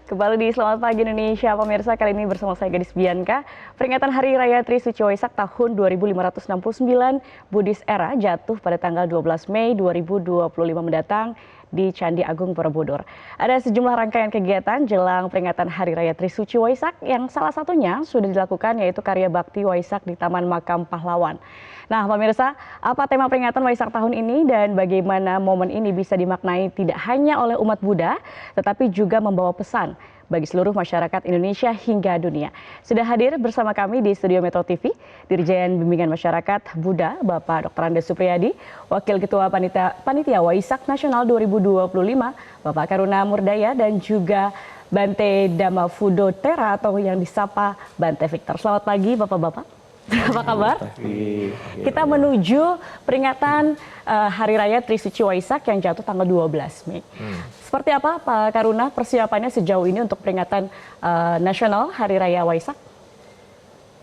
Kembali di Selamat Pagi Indonesia, pemirsa. Kali ini bersama saya Gadis Bianca. Peringatan Hari Raya Trisuci Waisak tahun 2569 Buddhist Era jatuh pada tanggal 12 Mei 2025 mendatang di Candi Agung Borobudur. Ada sejumlah rangkaian kegiatan jelang peringatan Hari Raya Trisuci Waisak yang salah satunya sudah dilakukan yaitu karya bakti Waisak di Taman Makam Pahlawan. Nah, pemirsa, apa tema peringatan Waisak tahun ini dan bagaimana momen ini bisa dimaknai tidak hanya oleh umat Buddha, tetapi juga membawa pesan bagi seluruh masyarakat Indonesia hingga dunia. Sudah hadir bersama kami di Studio Metro TV, Dirjen Bimbingan Masyarakat Buddha, Bapak Dr. Andes Supriyadi, Wakil Ketua Panitia Waisak Nasional 2025, Bapak Karuna Murdaya, dan juga Bante Dhammafudo Tera atau yang disapa Bante Victor. Selamat pagi Bapak-Bapak. Apa kabar? Kita menuju peringatan Hari Raya Trisuci Waisak yang jatuh tanggal 12 Mei. Seperti apa Pak Karuna persiapannya sejauh ini untuk peringatan nasional Hari Raya Waisak?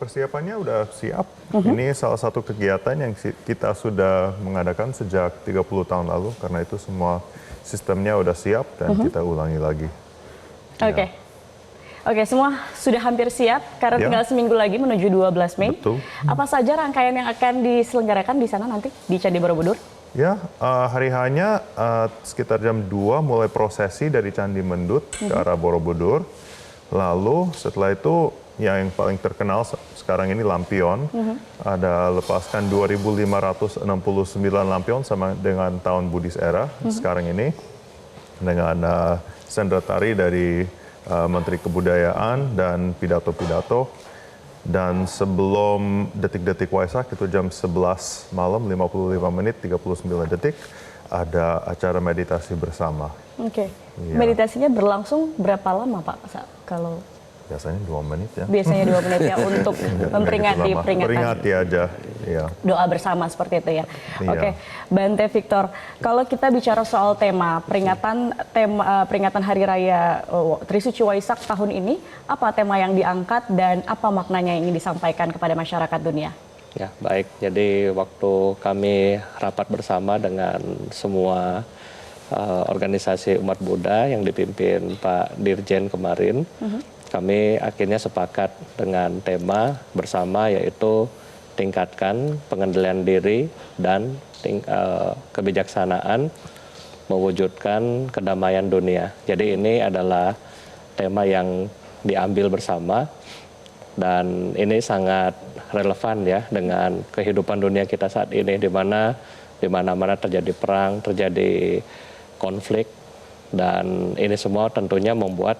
Persiapannya udah siap. Ini salah satu kegiatan yang kita sudah mengadakan sejak 30 tahun lalu karena itu semua sistemnya udah siap dan kita ulangi lagi. Oke. Oke, semua sudah hampir siap karena tinggal seminggu lagi menuju 12 Mei. Betul. Apa saja rangkaian yang akan diselenggarakan di sana nanti di Candi Borobudur? Ya, hari hanya sekitar jam 2 mulai prosesi dari Candi Mendut ke arah Borobudur. Lalu setelah itu yang paling terkenal sekarang ini lampion. Ada lepaskan 2.569 lampion sama dengan tahun Buddhist Era sekarang ini. Dengan sendera tari dari Menteri Kebudayaan dan pidato-pidato. Dan sebelum detik-detik Waisak itu jam 11 malam 55 menit 39 detik ada acara meditasi bersama. Oke. Ya. Meditasinya berlangsung berapa lama Pak? Kalau biasanya 2 menit ya. biasanya 2 menit ya untuk memperingati peringatan. Peringati aja, ya. Doa bersama seperti itu ya. Iya. Oke, Bante Victor, kalau kita bicara soal tema peringatan Hari Raya Trisuci Waisak tahun ini, apa tema yang diangkat dan apa maknanya yang ingin disampaikan kepada masyarakat dunia? Ya, baik. Jadi waktu kami rapat bersama dengan semua organisasi umat Buddha yang dipimpin Pak Dirjen kemarin, kami akhirnya sepakat dengan tema bersama yaitu tingkatkan pengendalian diri dan kebijaksanaan mewujudkan kedamaian dunia. Jadi ini adalah tema yang diambil bersama dan ini sangat relevan ya dengan kehidupan dunia kita saat ini di mana-mana terjadi perang, terjadi konflik. Dan ini semua tentunya membuat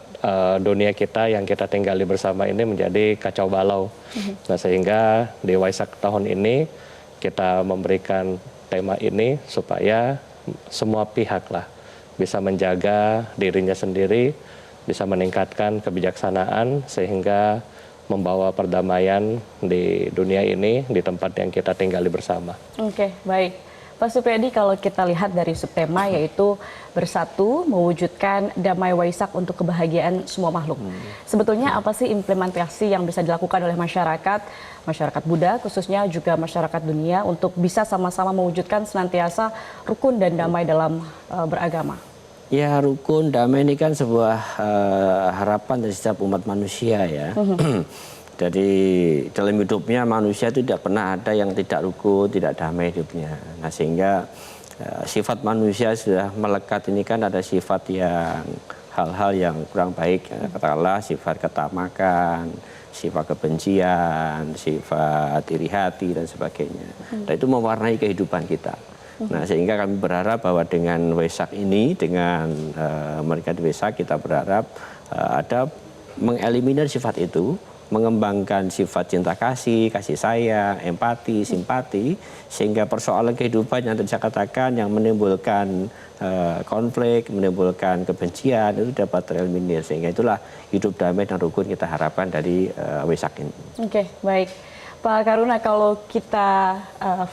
dunia kita yang kita tinggali bersama ini menjadi kacau balau. Nah, sehingga di Waisak tahun ini kita memberikan tema ini supaya semua pihak lah bisa menjaga dirinya sendiri, bisa meningkatkan kebijaksanaan sehingga membawa perdamaian di dunia ini, di tempat yang kita tinggali bersama. Oke, baik. Pak Supriyadi, kalau kita lihat dari subtema yaitu bersatu mewujudkan damai Waisak untuk kebahagiaan semua makhluk. Sebetulnya apa sih implementasi yang bisa dilakukan oleh masyarakat Buddha khususnya juga masyarakat dunia untuk bisa sama-sama mewujudkan senantiasa rukun dan damai dalam beragama? Ya, rukun damai ini kan sebuah harapan dari setiap umat manusia ya. Jadi dalam hidupnya manusia itu tidak pernah ada yang tidak rukun, tidak damai hidupnya. Nah, sehingga sifat manusia sudah melekat ini kan ada sifat yang hal-hal yang kurang baik, katakanlah sifat ketamakan, sifat kebencian, sifat iri hati dan sebagainya. Dan itu mewarnai kehidupan kita. Nah, sehingga kami berharap bahwa dengan Waisak ini, dengan mereka di Waisak, kita berharap ada mengeliminir sifat itu, mengembangkan sifat cinta kasih, kasih sayang, empati, simpati, sehingga persoalan kehidupan yang tadi saya katakan yang menimbulkan konflik, menimbulkan kebencian itu dapat tereliminir, sehingga itulah hidup damai dan rukun kita harapkan dari Waisak ini. Oke, baik. Pak Karuna, kalau kita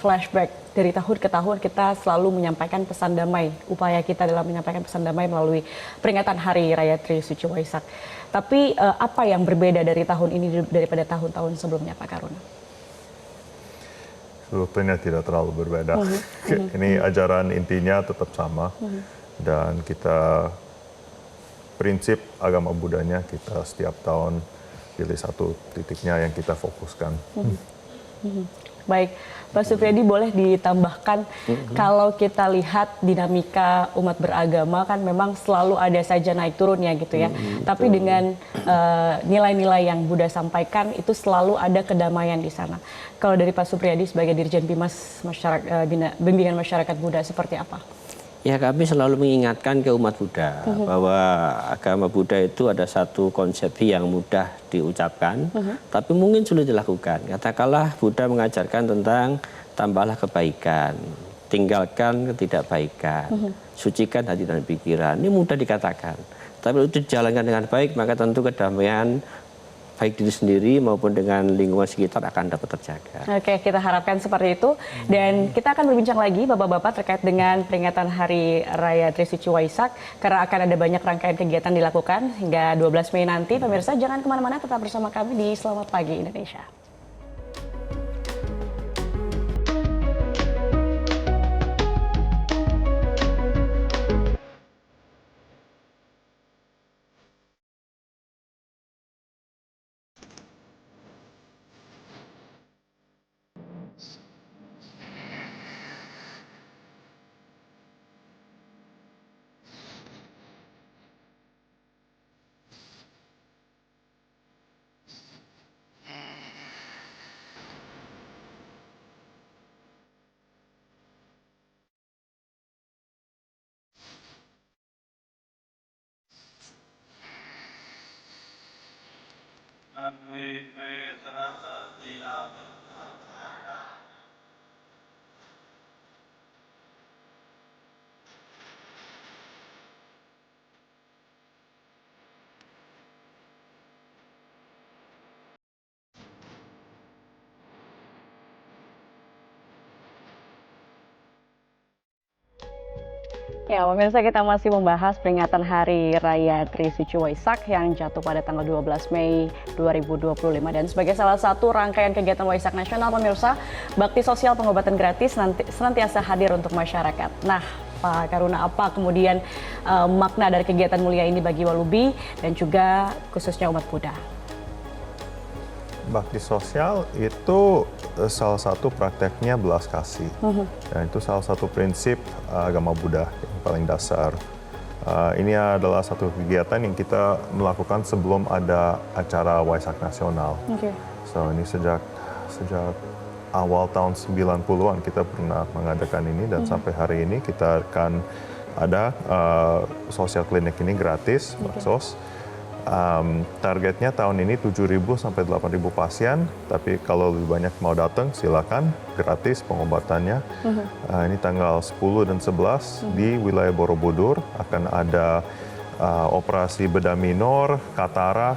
flashback dari tahun ke tahun kita selalu menyampaikan pesan damai, upaya kita dalam menyampaikan pesan damai melalui peringatan Hari Raya Trisuci Waisak. Tapi apa yang berbeda dari tahun ini daripada tahun-tahun sebelumnya, Pak Karuna? Sebetulnya tidak terlalu berbeda. Ini ajaran intinya tetap sama dan kita prinsip agama Buddhanya kita setiap tahun pilih satu titiknya yang kita fokuskan. Baik, Pak Supriyadi boleh ditambahkan kalau kita lihat dinamika umat beragama kan memang selalu ada saja naik turunnya gitu ya. Tapi dengan nilai-nilai yang Buddha sampaikan itu selalu ada kedamaian di sana. Kalau dari Pak Supriyadi sebagai Dirjen Bimas Bimbingan Masyarakat Buddha seperti apa? Ya, kami selalu mengingatkan ke umat Buddha bahwa agama Buddha itu ada satu konsepsi yang mudah diucapkan, tapi mungkin sulit dilakukan. Katakanlah Buddha mengajarkan tentang tambahlah kebaikan, tinggalkan ketidakbaikan, sucikan hati dan pikiran. Ini mudah dikatakan, tapi itu dijalankan dengan baik, maka tentu kedamaian baik diri sendiri maupun dengan lingkungan sekitar akan dapat terjaga. Oke, kita harapkan seperti itu. Dan kita akan berbincang lagi Bapak-Bapak terkait dengan peringatan Hari Raya Trisuci Waisak. Karena akan ada banyak rangkaian kegiatan dilakukan hingga 12 Mei nanti. Pemirsa jangan kemana-mana, tetap bersama kami di Selamat Pagi Indonesia. Ya, pemirsa, kita masih membahas peringatan Hari Raya Trisuci Waisak yang jatuh pada tanggal 12 Mei 2025. Dan sebagai salah satu rangkaian kegiatan Waisak Nasional, pemirsa, bakti sosial pengobatan gratis senantiasa hadir untuk masyarakat. Nah, Pak Karuna, apa kemudian makna dari kegiatan mulia ini bagi Walubi dan juga khususnya umat Buddha? Bakti sosial itu salah satu prakteknya belas kasih. Dan itu salah satu prinsip agama Buddha yang paling dasar. Ini adalah satu kegiatan yang kita melakukan sebelum ada acara Waisak Nasional. So ini sejak awal tahun 90-an kita pernah mengadakan ini dan sampai hari ini kita akan ada sosial klinik ini gratis, baksos. Targetnya tahun ini 7.000 sampai 8.000 pasien, tapi kalau lebih banyak mau datang silakan, gratis pengobatannya. Ini tanggal 10 dan 11 di wilayah Borobudur akan ada operasi bedah minor, katarak,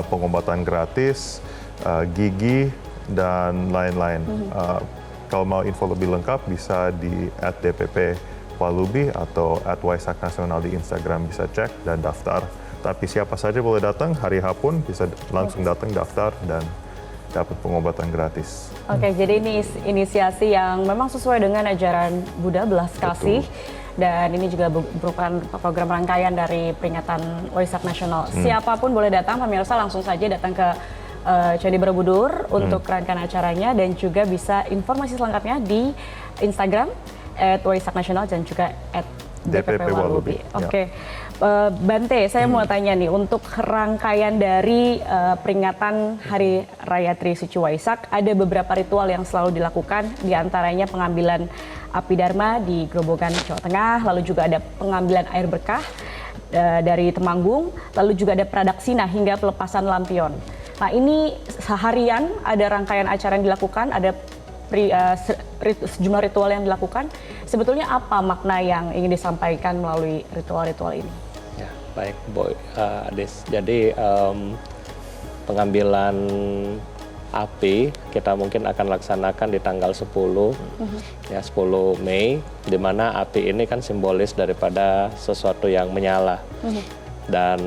pengobatan gratis, gigi dan lain-lain. Kalau mau info lebih lengkap bisa di @dpp Walubi atau @Waisak Nasional di Instagram, bisa cek dan daftar. Tapi siapa saja boleh datang, hari H pun bisa langsung datang daftar dan dapat pengobatan gratis. Oke, jadi ini inisiasi yang memang sesuai dengan ajaran Buddha, belas kasih. Dan ini juga merupakan program rangkaian dari peringatan Waisak Nasional. Siapapun boleh datang, pemirsa langsung saja datang ke Candi Borobudur untuk rangkaian acaranya, dan juga bisa informasi selengkapnya di Instagram @Waisak_Nasional dan juga @DPP Walubi. Oke. Bante, saya mau tanya nih, untuk rangkaian dari peringatan Hari Raya Trisuci Waisak, ada beberapa ritual yang selalu dilakukan, diantaranya pengambilan api dharma di Grobogan, Jawa Tengah, lalu juga ada pengambilan air berkah dari Temanggung, lalu juga ada pradaksina hingga pelepasan lampion. Nah, ini seharian ada rangkaian acara yang dilakukan, ada sejumlah ritual yang dilakukan. Sebetulnya apa makna yang ingin disampaikan melalui ritual-ritual ini? Ya, baik, Boy, Ades. Jadi pengambilan api kita mungkin akan laksanakan di tanggal 10, ya 10 Mei, di mana api ini kan simbolis daripada sesuatu yang menyala. Dan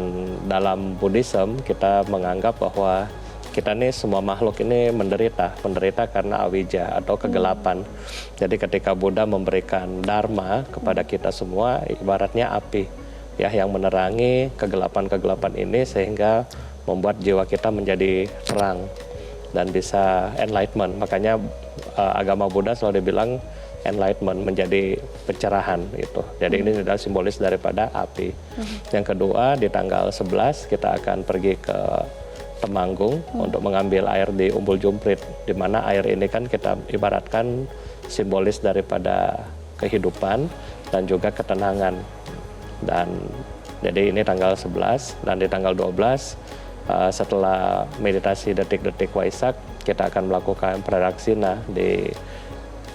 dalam Buddhism kita menganggap bahwa kita nih semua makhluk ini menderita karena awija atau kegelapan. Jadi ketika Buddha memberikan dharma kepada kita semua, ibaratnya api ya yang menerangi kegelapan-kegelapan ini sehingga membuat jiwa kita menjadi terang dan bisa enlightenment. Makanya agama Buddha selalu dibilang enlightenment, menjadi pencerahan gitu. Jadi ini adalah simbolis daripada api. Yang kedua, di tanggal 11 kita akan pergi ke Temanggung untuk mengambil air di Umbul Jumprit, di mana air ini kan kita ibaratkan simbolis daripada kehidupan dan juga ketenangan. Dan jadi ini tanggal 11, dan di tanggal 12 setelah meditasi detik-detik Waisak, kita akan melakukan pradaksina di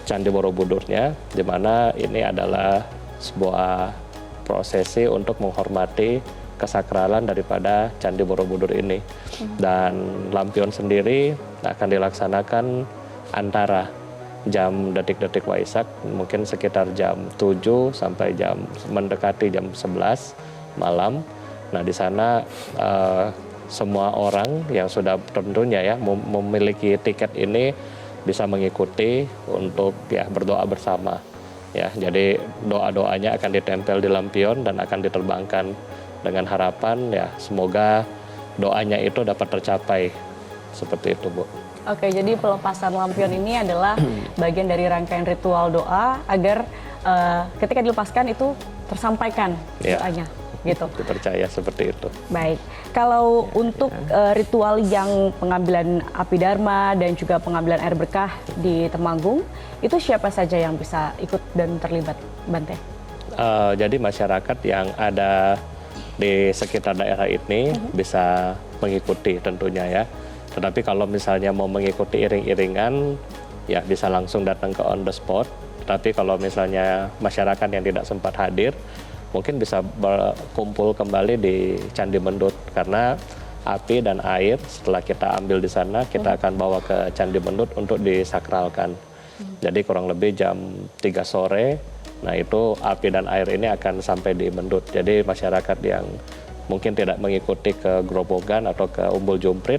Candi Borobudurnya, di mana ini adalah sebuah prosesi untuk menghormati kesakralan daripada Candi Borobudur ini. Dan lampion sendiri akan dilaksanakan antara jam detik-detik Waisak, mungkin sekitar jam 7 sampai mendekati jam 11 malam. Nah, di sana semua orang yang sudah tentunya ya memiliki tiket ini bisa mengikuti untuk ya berdoa bersama. Ya, jadi doa-doanya akan ditempel di lampion dan akan diterbangkan dengan harapan ya semoga doanya itu dapat tercapai. Seperti itu, Bu. Oke, jadi pelepasan lampion ini adalah bagian dari rangkaian ritual doa agar ketika dilepaskan itu tersampaikan doanya, gitu. Dipercaya seperti itu. Baik, kalau untuk ritual yang pengambilan api dharma dan juga pengambilan air berkah di Temanggung, itu siapa saja yang bisa ikut dan terlibat, Bante? Jadi masyarakat yang ada di sekitar daerah ini bisa mengikuti tentunya ya. Tetapi kalau misalnya mau mengikuti iring-iringan, ya bisa langsung datang ke on the spot. Tapi kalau misalnya masyarakat yang tidak sempat hadir, mungkin bisa berkumpul kembali di Candi Mendut. Karena api dan air setelah kita ambil di sana, kita akan bawa ke Candi Mendut untuk disakralkan. Jadi kurang lebih jam 3 sore, nah itu api dan air ini akan sampai di Mendut. Jadi masyarakat yang mungkin tidak mengikuti ke Grobogan atau ke Umbul Jumprit,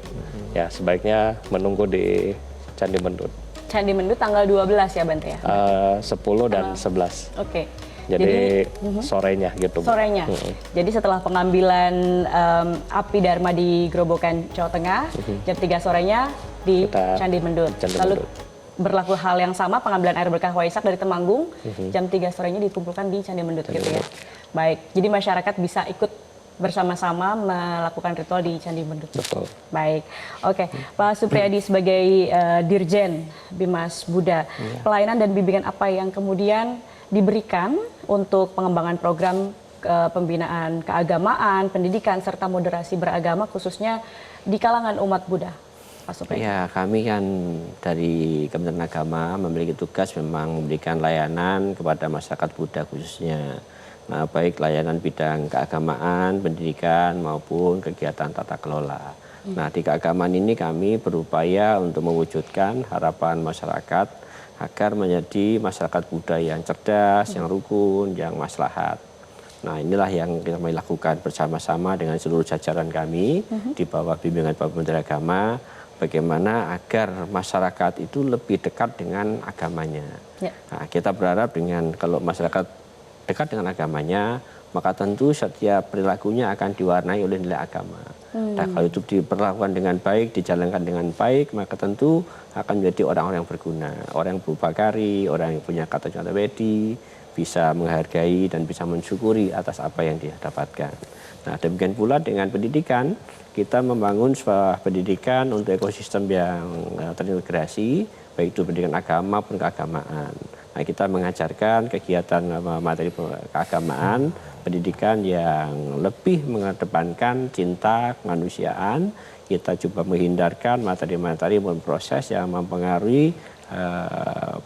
ya sebaiknya menunggu di Candi Mendut. Candi Mendut tanggal 12 ya, Bante ya? 10 dan 11. Oke. Jadi sorenya gitu. Sorenya. Jadi setelah pengambilan api dharma di Grobogan, Jawa Tengah, jam 3 sorenya di Candi Mendut. Lalu berlaku hal yang sama, pengambilan air berkah Waisak dari Temanggung, jam 3 sorenya dikumpulkan di Candi Mendut gitu ya. Baik, jadi masyarakat bisa ikut bersama-sama melakukan ritual di Candi Mendut. Betul. Baik, oke. Pak Supriyadi sebagai Dirjen Bimas Buddha, pelayanan dan bimbingan apa yang kemudian diberikan untuk pengembangan program pembinaan keagamaan, pendidikan, serta moderasi beragama khususnya di kalangan umat Buddha? Pak Supriyadi. Ya, kami kan dari Kementerian Agama memiliki tugas memang memberikan layanan kepada masyarakat Buddha khususnya. Nah, baik layanan bidang keagamaan, pendidikan maupun kegiatan tata kelola. Nah, di keagamaan ini kami berupaya untuk mewujudkan harapan masyarakat agar menjadi masyarakat Buddha yang cerdas, yang rukun, yang maslahat. Nah, inilah yang kami lakukan bersama-sama dengan seluruh jajaran kami di bawah bimbingan Bapak Menteri Agama, bagaimana agar masyarakat itu lebih dekat dengan agamanya. Ya. Nah, kita berharap dengan kalau masyarakat dekat dengan agamanya, maka tentu setiap perilakunya akan diwarnai oleh nilai agama. Nah, kalau itu diperlakukan dengan baik, dijalankan dengan baik, maka tentu akan menjadi orang-orang yang berguna, orang yang berupakari, orang yang punya kata-kata wedi, bisa menghargai dan bisa mensyukuri atas apa yang dia dapatkan. Nah, demikian pula dengan pendidikan, kita membangun sebuah pendidikan untuk ekosistem yang terintegrasi, baik itu pendidikan agama maupun keagamaan. Nah, kita mengajarkan kegiatan materi keagamaan, pendidikan yang lebih mengedepankan cinta kemanusiaan. Kita coba menghindarkan materi-materi maupun proses yang mempengaruhi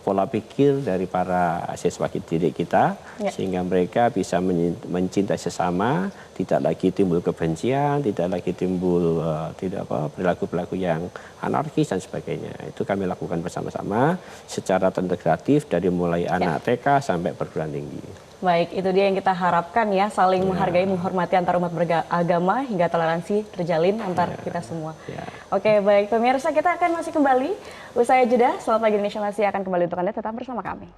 pola pikir dari para siswa didik kita, sehingga mereka bisa mencintai sesama, tidak lagi timbul kebencian, tidak lagi timbul perilaku-perilaku yang anarkis dan sebagainya. Itu kami lakukan bersama-sama secara integratif dari mulai anak TK sampai perguruan tinggi. Baik, itu dia yang kita harapkan ya, saling menghargai, menghormati antar umat beragama hingga toleransi terjalin antar kita semua. Oke, baik pemirsa, kita akan masih kembali usai jeda. Selamat pagi Indonesia masih akan kembali untuk Anda, tetap bersama kami.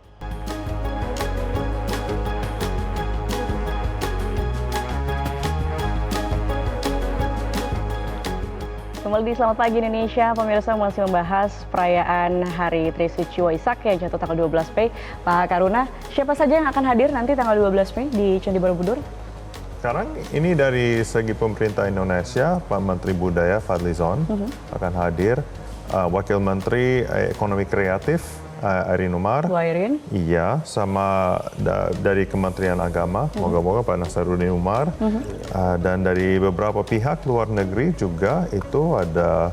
kembali di Selamat Pagi Indonesia. Pemirsa masih membahas perayaan Hari Trisuci Waisak yang jatuh tanggal 12 Mei. Pak Karuna, siapa saja yang akan hadir nanti tanggal 12 Mei di Candi Borobudur? Sekarang ini dari segi pemerintah Indonesia, Pak Menteri Budaya Fadlizon akan hadir, Wakil Menteri Ekonomi Kreatif Airin Umar. Bu Airin. Iya, sama dari Kementerian Agama, moga-moga Pak Nasaruddin Umar. Dan dari beberapa pihak luar negeri juga itu ada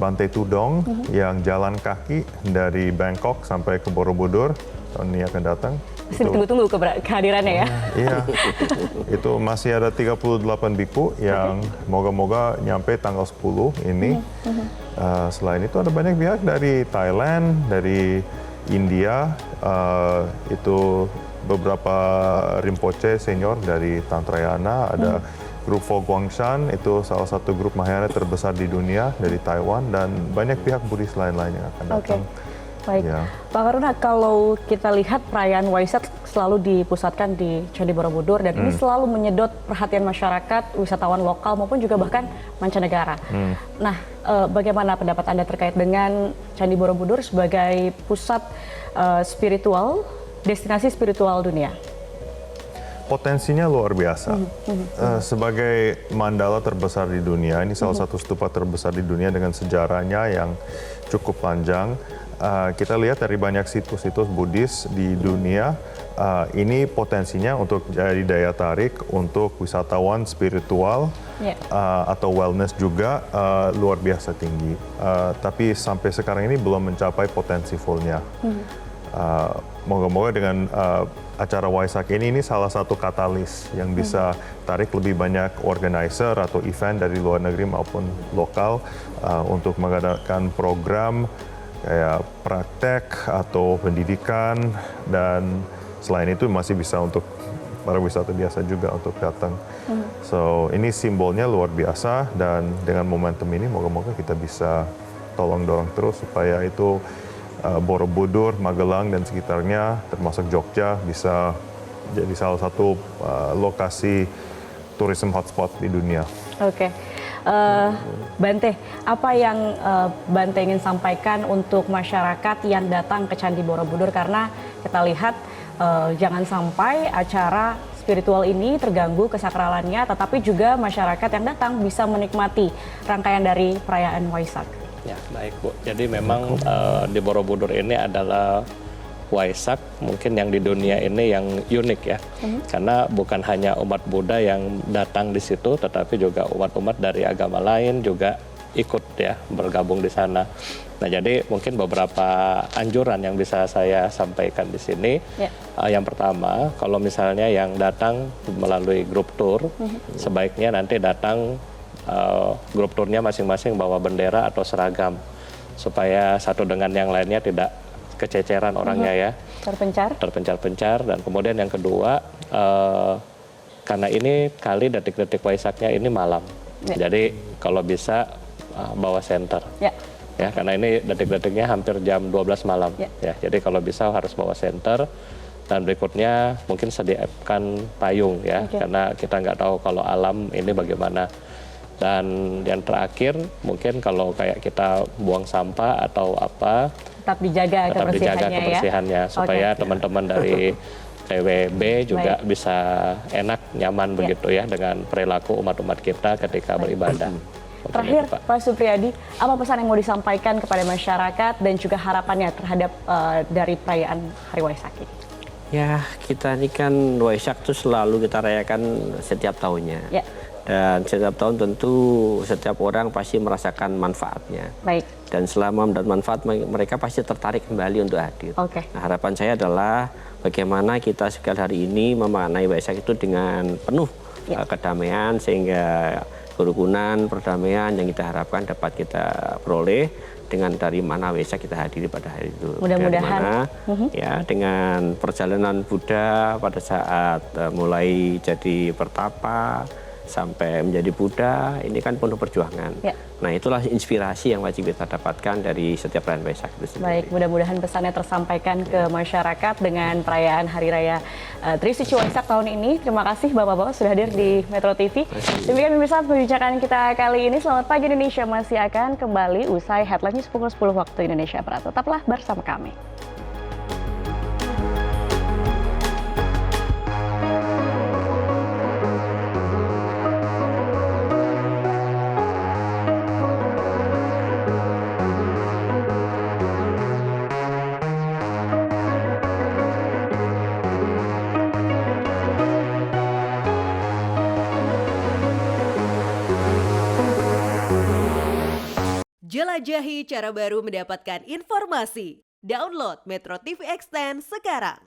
Bante Tudong yang jalan kaki dari Bangkok sampai ke Borobudur tahun ini akan datang. Masih ditunggu-tunggu kehadirannya ya. Iya, itu masih ada 38 biku yang moga-moga nyampe tanggal 10 ini. Selain itu ada banyak pihak dari Thailand, dari India, itu beberapa Rinpoche senior dari Tantrayana, ada grup Fo Guangshan, itu salah satu grup Mahayana terbesar di dunia dari Taiwan, dan banyak pihak Buddhis lain-lain yang akan datang. Baik, Ya. Pak Karuna, kalau kita lihat perayaan Waisak selalu dipusatkan di Candi Borobudur dan ini selalu menyedot perhatian masyarakat, wisatawan lokal maupun juga bahkan mancanegara. Nah, bagaimana pendapat Anda terkait dengan Candi Borobudur sebagai pusat spiritual, destinasi spiritual dunia? Potensinya luar biasa. Sebagai mandala terbesar di dunia, ini salah satu stupa terbesar di dunia dengan sejarahnya yang cukup panjang. Kita lihat dari banyak situs-situs Buddhis di dunia, ini potensinya untuk jadi daya tarik untuk wisatawan spiritual atau wellness juga luar biasa tinggi. Tapi sampai sekarang ini belum mencapai potensi fullnya. Moga-moga dengan acara Waisak ini salah satu katalis yang bisa tarik lebih banyak organizer atau event dari luar negeri maupun lokal untuk mengadakan program kayak praktek atau pendidikan, dan selain itu masih bisa untuk para wisata biasa juga untuk datang. So ini simbolnya luar biasa, dan dengan momentum ini moga-moga kita bisa tolong dorong terus supaya itu Borobudur, Magelang dan sekitarnya termasuk Jogja bisa jadi salah satu lokasi tourism hotspot di dunia. Oke. Bante, apa yang Bante ingin sampaikan untuk masyarakat yang datang ke Candi Borobudur, karena kita lihat jangan sampai acara spiritual ini terganggu kesakralannya, tetapi juga masyarakat yang datang bisa menikmati rangkaian dari perayaan Waisak. Ya, baik Bu. Jadi memang di Borobudur ini adalah Waisak mungkin yang di dunia ini yang unik ya, karena bukan hanya umat Buddha yang datang di situ, tetapi juga umat-umat dari agama lain juga ikut ya bergabung di sana. Nah, jadi mungkin beberapa anjuran yang bisa saya sampaikan di sini. Yang pertama, kalau misalnya yang datang melalui grup tour, sebaiknya nanti datang grup turnya masing-masing bawa bendera atau seragam, supaya satu dengan yang lainnya tidak kececeran orangnya ya, terpencar-pencar. Dan kemudian yang kedua, karena ini kali detik-detik Waisaknya ini malam, jadi kalau bisa bawa senter ya, karena ini detik-detiknya hampir jam 12 malam ya, jadi kalau bisa harus bawa senter. Dan berikutnya mungkin sediakan payung ya, karena kita nggak tahu kalau alam ini bagaimana. Dan yang terakhir mungkin kalau kayak kita buang sampah atau apa, tetap dijaga kebersihannya supaya teman-teman dari TWB juga bisa enak, nyaman begitu ya dengan perilaku umat-umat kita ketika beribadah. Terakhir, Pak Supriyadi, apa pesan yang mau disampaikan kepada masyarakat dan juga harapannya terhadap dari perayaan Hari Waisak ini? Ya, kita ini kan Waisak itu selalu kita rayakan setiap tahunnya. Dan setiap tahun tentu setiap orang pasti merasakan manfaatnya. Baik. Dan selama mendapat manfaat, mereka pasti tertarik kembali untuk hadir. Nah, harapan saya adalah bagaimana kita sekali hari ini memaknai Waisak itu dengan penuh kedamaian, sehingga kerukunan, perdamaian yang kita harapkan dapat kita peroleh dengan dari mana Waisak kita hadiri pada hari itu. Mudah-mudahan ya, dengan perjalanan Buddha pada saat mulai jadi pertapa, sampai menjadi Buddha, ini kan penuh perjuangan. Ya. Nah, itulah inspirasi yang wajib kita dapatkan dari setiap perayaan Waisak itu sendiri. Baik, mudah-mudahan pesannya tersampaikan ke masyarakat dengan perayaan Hari Raya Trisuci Waisak tahun ini. Terima kasih Bapak-Bapak sudah hadir di Metro TV. Demikian pemirsa perbincangan kita kali ini. Selamat pagi Indonesia masih akan kembali usai headline news pukul 10 waktu Indonesia Barat. Tetaplah bersama kami. Jelajahi cara baru mendapatkan informasi. Download Metro TV Extend sekarang.